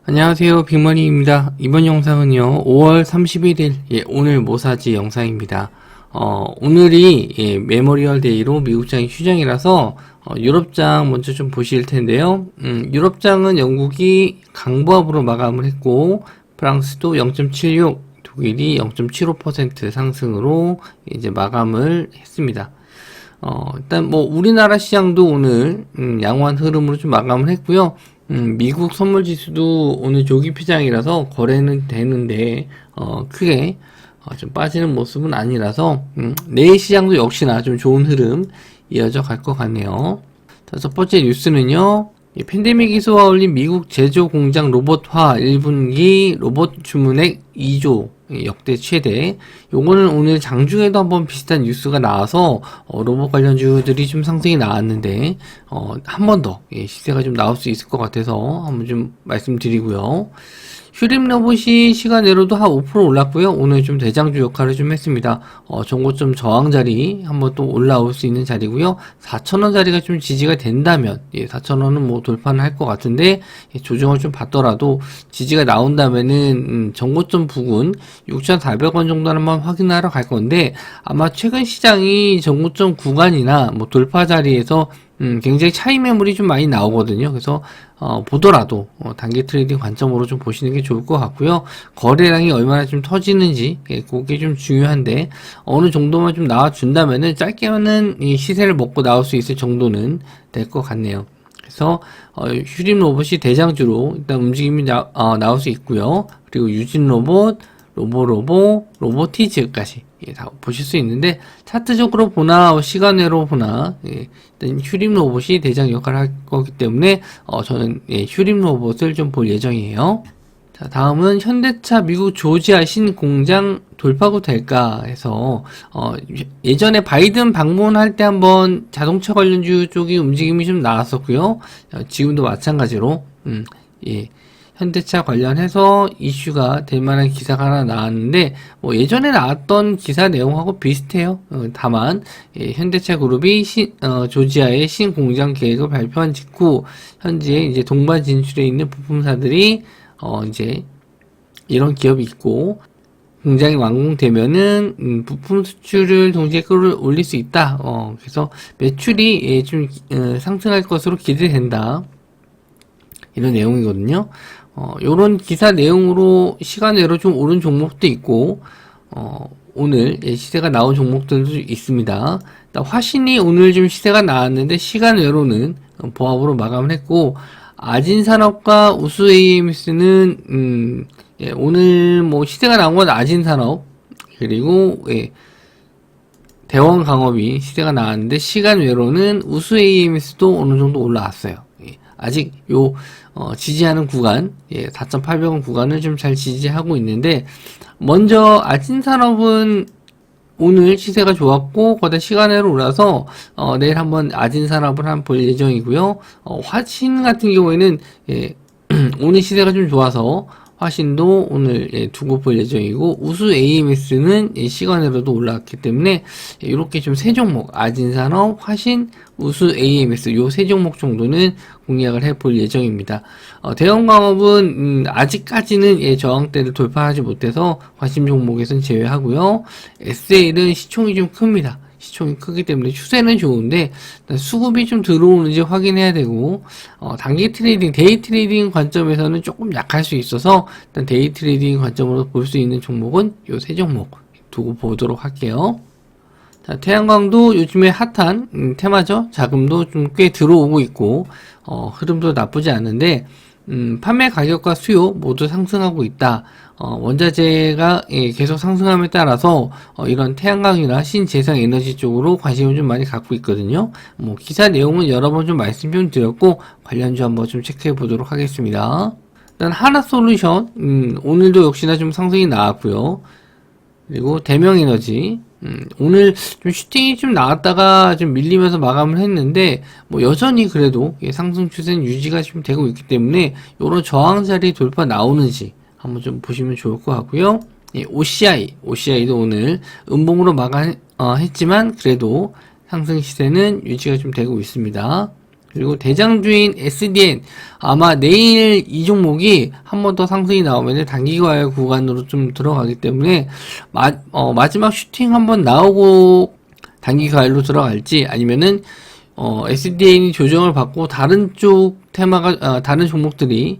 안녕하세요, 빅머니입니다. 이번 영상은요 5월 31일 오늘 뭐사지 영상입니다. 오늘이 메모리얼 데이로 미국장이 휴장이라서 유럽장 먼저 좀 보실 텐데요. 유럽장은 영국이 강보합으로 마감을 했고 프랑스도 0.76, 독일이 0.75% 상승으로 이제 마감을 했습니다. 일단 뭐 우리나라 시장도 오늘 양호한 흐름으로 좀 마감을 했고요. 미국 선물 지수도 오늘 조기 피장이라서 거래는 되는데 크게 좀 빠지는 모습은 아니라서 내일 시장도 역시나 좀 좋은 흐름 이어져 갈 것 같네요. 자, 첫 번째 뉴스는요. 팬데믹이 쏘아올린 미국 제조 공장 로봇화 1분기 로봇 주문액 2조 역대 최대. 요거는 오늘 장중에도 한번 비슷한 뉴스가 나와서 로봇 관련주들이 좀 상승이 나왔는데 한 번 더 시세가 좀 나올 수 있을 것 같아서 한번 좀 말씀드리고요. 휴림 로봇이 시간 내로도 한 5% 올랐고요. 오늘 좀 대장주 역할을 좀 했습니다. 전고점 저항 자리 한번 또 올라올 수 있는 자리고요. 4,000원 자리가 좀 지지가 된다면 4,000원은 뭐 돌파는 할 것 같은데 조정을 좀 받더라도 지지가 나온다면은 전고점 부근 6,400원 정도는 한번 확인하러 갈 건데 아마 최근 시장이 전고점 구간이나 뭐 돌파 자리에서 굉장히 차이 매물이 좀 많이 나오거든요. 그래서 보더라도 단기 트레이딩 관점으로 좀 보시는 게 좋을 것 같고요. 거래량이 얼마나 좀 터지는지 그게 좀 중요한데 어느 정도만 좀 나와준다면은 짧게는 이 시세를 먹고 나올 수 있을 정도는 될 것 같네요. 그래서 휴림 로봇이 대장주로 일단 움직임이 나올 수 있고요. 그리고 유진 로봇, 로보티즈까지 다 보실 수 있는데 차트적으로 보나 시간외로 보나 일단 휴림 로봇이 대장 역할을 할 거기 때문에 저는 휴림 로봇을 좀 볼 예정이에요. 자, 다음은 현대차 미국 조지아 신공장 돌파구 될까 해서 예전에 바이든 방문할 때 한번 자동차 관련주 쪽이 움직임이 좀 나왔었고요. 지금도 마찬가지로 현대차 관련해서 이슈가 될 만한 기사가 하나 나왔는데 뭐 예전에 나왔던 기사 내용하고 비슷해요. 다만 현대차 그룹이 조지아의 신공장 계획을 발표한 직후 현재 이제 동반 진출해 있는 부품사들이 이제 이런 기업이 있고 공장이 완공되면은 부품 수출을 동시에 끌어올릴 수 있다. 그래서 매출이 좀 상승할 것으로 기대된다. 이런 내용이거든요. 요런 기사 내용으로 시간외로 좀 오른 종목도 있고, 오늘 시세가 나온 종목들도 있습니다. 화신이 오늘 좀 시세가 나왔는데, 시간외로는 보합으로 마감을 했고, 아진산업과 우수AMS는, 오늘 뭐 시세가 나온 건 아진산업, 그리고, 대원강업이 시세가 나왔는데, 시간외로는 우수AMS도 어느 정도 올라왔어요. 아직 지지하는 구간 4,800원 구간을 좀 잘 지지하고 있는데 먼저 아진산업은 오늘 시세가 좋았고 거기다 시간으로 올라서 내일 한번 아진산업을 한번 볼 예정이고요. 화신 같은 경우에는 오늘 시세가 좀 좋아서 화신도 오늘 두고 볼 예정이고 우수 AMS는 시간으로도 올라왔기 때문에 이렇게 좀 세 종목 아진산업, 화신, 우수 AMS 요 세 종목 정도는 공략을 해볼 예정입니다. 대형광업은 아직까지는 저항대를 돌파하지 못해서 관심 종목에서는 제외하고요. SL은 시총이 좀 큽니다. 시총이 크기 때문에 추세는 좋은데 수급이 좀 들어오는지 확인해야 되고 단기 트레이딩, 데이 트레이딩 관점에서는 조금 약할 수 있어서 일단 데이 트레이딩 관점으로 볼 수 있는 종목은 요 세 종목 두고 보도록 할게요. 자, 태양광도 요즘에 핫한 테마죠. 자금도 좀 꽤 들어오고 있고 흐름도 나쁘지 않은데 판매 가격과 수요 모두 상승하고 있다. 원자재가 계속 상승함에 따라서 이런 태양광이나 신재생 에너지 쪽으로 관심을 좀 많이 갖고 있거든요. 뭐 기사 내용은 여러 번 좀 말씀 좀 드렸고 관련주 한번 좀 체크해 보도록 하겠습니다. 일단 하나솔루션 오늘도 역시나 좀 상승이 나왔고요. 그리고 대명에너지 오늘 좀 슈팅이 좀 나왔다가 좀 밀리면서 마감을 했는데 뭐 여전히 그래도 상승 추세는 유지가 좀 되고 있기 때문에 이런 저항 자리 돌파 나오는지 한번 좀 보시면 좋을 것 같고요. OCI도 오늘 음봉으로 마감했지만 그래도 상승 시세는 유지가 좀 되고 있습니다. 그리고 대장주인 SDN 아마 내일 이 종목이 한 번 더 상승이 나오면 단기과열 구간으로 좀 들어가기 때문에 마지막 슈팅 한 번 나오고 단기과열로 들어갈지 아니면은 SDN이 조정을 받고 다른 쪽 테마가 다른 종목들이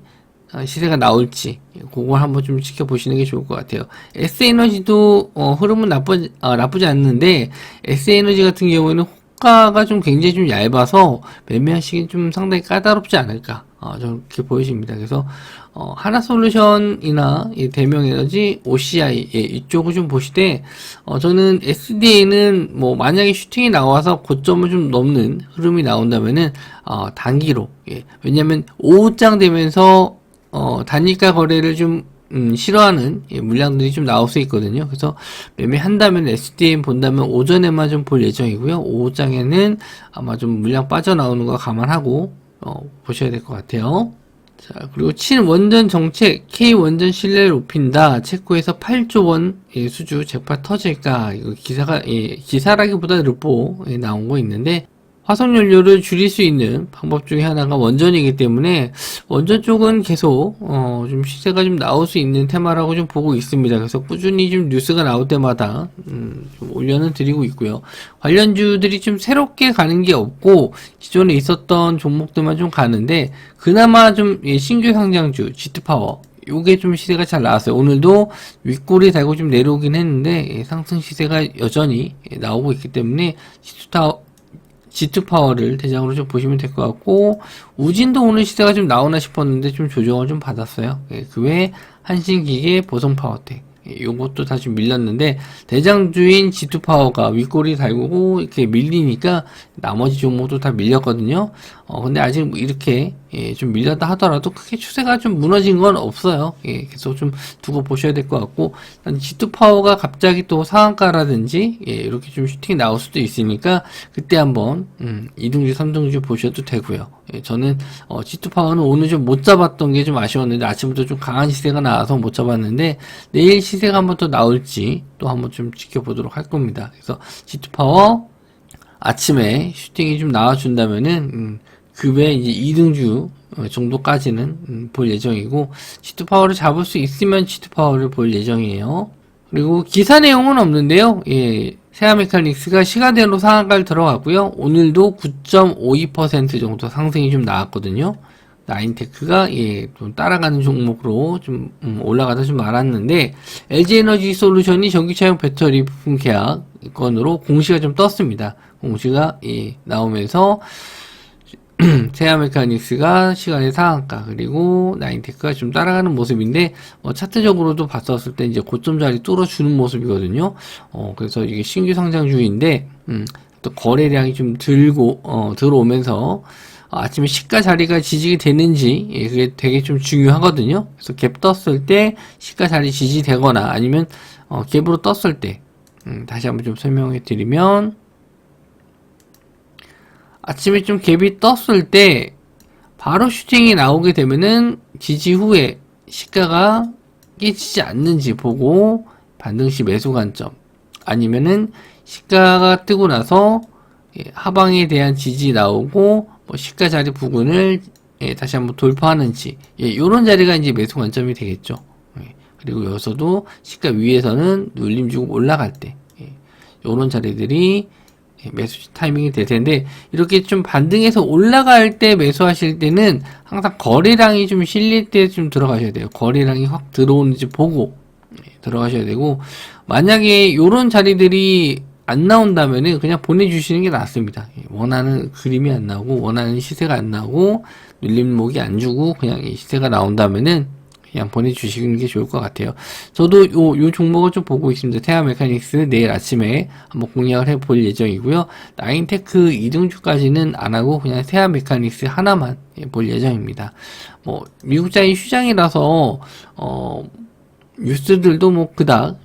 시세가 나올지 그걸 한번 좀 지켜보시는 게 좋을 것 같아요. S에너지도 흐름은 나쁘지 않는데 S에너지 같은 경우에는 호가가 좀 굉장히 좀 얇아서 매매하시기 좀 상당히 까다롭지 않을까 저는 그렇게 보여집니다. 그래서 하나솔루션이나 대명에너지, OCI 이쪽을 좀 보시되 저는 SDA는 뭐 만약에 슈팅이 나와서 고점을 좀 넘는 흐름이 나온다면은 단기로 왜냐면 오후장 되면서 단일가 거래를 좀 싫어하는 물량들이 좀 나올 수 있거든요. 그래서 매매한다면 SDN 본다면 오전에만 좀 볼 예정이고요. 오후장에는 아마 좀 물량 빠져나오는 거 감안하고 보셔야 될 것 같아요. 자, 그리고 친원전 정책, K원전 신뢰를 높인다. 체코에서 8조 원 수주 잭팟 터질까? 이거 기사라기보다 르포 나온 거 있는데, 화석연료를 줄일 수 있는 방법 중에 하나가 원전이기 때문에 원전 쪽은 계속 좀 시세가 좀 나올 수 있는 테마라고 좀 보고 있습니다. 그래서 꾸준히 좀 뉴스가 나올 때마다 좀 올려는 드리고 있고요. 관련주들이 좀 새롭게 가는 게 없고 기존에 있었던 종목들만 좀 가는데 그나마 좀 신규 상장주 G2파워 요게 좀 시세가 잘 나왔어요. 오늘도 윗골이 달고 좀 내려오긴 했는데 상승 시세가 여전히 나오고 있기 때문에 G2파워를 대장으로 좀 보시면 될 것 같고, 우진도 오늘 시세가 좀 나오나 싶었는데 좀 조정을 좀 받았어요. 그 외에 한신기계, 보성파워텍 요것도 다시 밀렸는데 대장주인 G2파워가 윗골이 달고 이렇게 밀리니까 나머지 종목도 다 밀렸거든요. 근데 아직 뭐 이렇게 좀 밀렸다 하더라도 크게 추세가 좀 무너진 건 없어요. 계속 좀 두고 보셔야 될 것 같고, G2파워가 갑자기 또 상한가라든지 이렇게 좀 슈팅이 나올 수도 있으니까 그때 한번 2등주 3등주 보셔도 되고요. 저는 G2파워는 오늘 좀 못 잡았던 게 좀 아쉬웠는데 아침부터 좀 강한 시세가 나와서 못 잡았는데 내일 시세가 한번 또 나올지 또 한번 좀 지켜보도록 할 겁니다. 그래서 G2파워 아침에 슈팅이 좀 나와준다면은 그 외에 이제 2등주 정도까지는 볼 예정이고, G2파워를 잡을 수 있으면 G2파워를 볼 예정이에요. 그리고 기사 내용은 없는데요. 세아메카닉스가 시가대로 상한가를 들어갔고요. 오늘도 9.52% 정도 상승이 좀 나왔거든요. 나인테크가 좀 따라가는 종목으로 좀 올라가다 좀 말았는데, LG에너지 솔루션이 전기차용 배터리 부품 계약 건으로 공시가 좀 떴습니다. 공시가 나오면서 세아메카닉스가 시간의 상한가, 그리고 나인테크가 좀 따라가는 모습인데, 차트적으로도 봤었을 때 이제 고점 자리 뚫어주는 모습이거든요. 그래서 이게 신규 상장주인데, 또 거래량이 좀 들어오면서, 아침에 시가 자리가 지지가 되는지, 그게 되게 좀 중요하거든요. 그래서 갭 떴을 때, 시가 자리 지지되거나, 아니면, 갭으로 떴을 때, 다시 한번 좀 설명해 드리면, 아침에 좀 갭이 떴을 때 바로 슈팅이 나오게 되면은 지지 후에 시가가 깨지지 않는지 보고 반등 시 매수 관점, 아니면은 시가가 뜨고 나서 하방에 대한 지지 나오고 뭐 시가 자리 부근을 다시 한번 돌파하는지 요런 자리가 이제 매수 관점이 되겠죠. 그리고 여기서도 시가 위에서는 눌림 주고 올라갈 때 요런 자리들이 매수 타이밍이 될 텐데, 이렇게 좀 반등해서 올라갈 때 매수하실 때는 항상 거래량이 좀 실릴 때 좀 들어가셔야 돼요. 거래량이 확 들어오는지 보고 들어가셔야 되고, 만약에 요런 자리들이 안 나온다면은 그냥 보내주시는 게 낫습니다. 원하는 그림이 안 나오고 원하는 시세가 안 나오고 눌림목이 안 주고 그냥 이 시세가 나온다면은 그냥 보내주시는 게 좋을 것 같아요. 저도 요 종목을 좀 보고 있습니다. 세아메카닉스 내일 아침에 한번 공략을 해볼 예정이고요. 나인테크 2등주까지는 안 하고 그냥 세아메카닉스 하나만 볼 예정입니다. 뭐 미국장이 휴장이라서 뉴스들도 뭐 그닥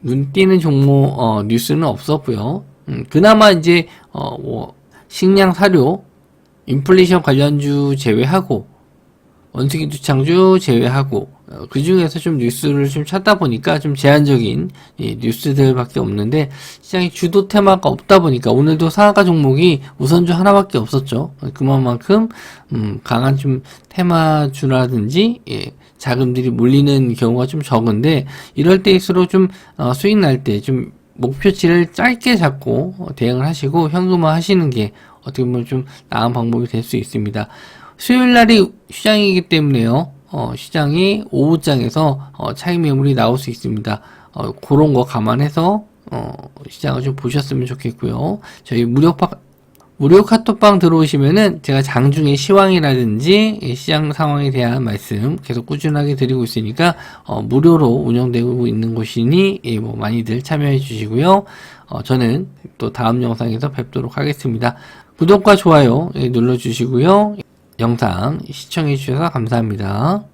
눈 띄는 종목 뉴스는 없었고요. 그나마 이제 뭐 식량 사료 인플레이션 관련주 제외하고 원숭이 두창주 제외하고 그 중에서 좀 뉴스를 좀 찾다 보니까 좀 제한적인 뉴스들밖에 없는데 시장이 주도 테마가 없다 보니까 오늘도 상한가 종목이 우선주 하나밖에 없었죠. 그만큼 강한 좀 테마주라든지 자금들이 몰리는 경우가 좀 적은데 이럴 때일수록 좀 수익 날 때 좀 목표치를 짧게 잡고 대응을 하시고 현금화 하시는 게 어떻게 보면 좀 나은 방법이 될 수 있습니다. 수요일 날이 시장이기 때문에요. 시장이 오후장에서 차익 매물이 나올 수 있습니다. 그런 거 감안해서 시장을 좀 보셨으면 좋겠고요. 저희 무료 카톡방 들어오시면은 제가 장중에 시황이라든지 시장 상황에 대한 말씀 계속 꾸준하게 드리고 있으니까 무료로 운영되고 있는 곳이니 뭐 많이들 참여해 주시고요. 저는 또 다음 영상에서 뵙도록 하겠습니다. 구독과 좋아요 눌러 주시고요. 영상 시청해 주셔서 감사합니다.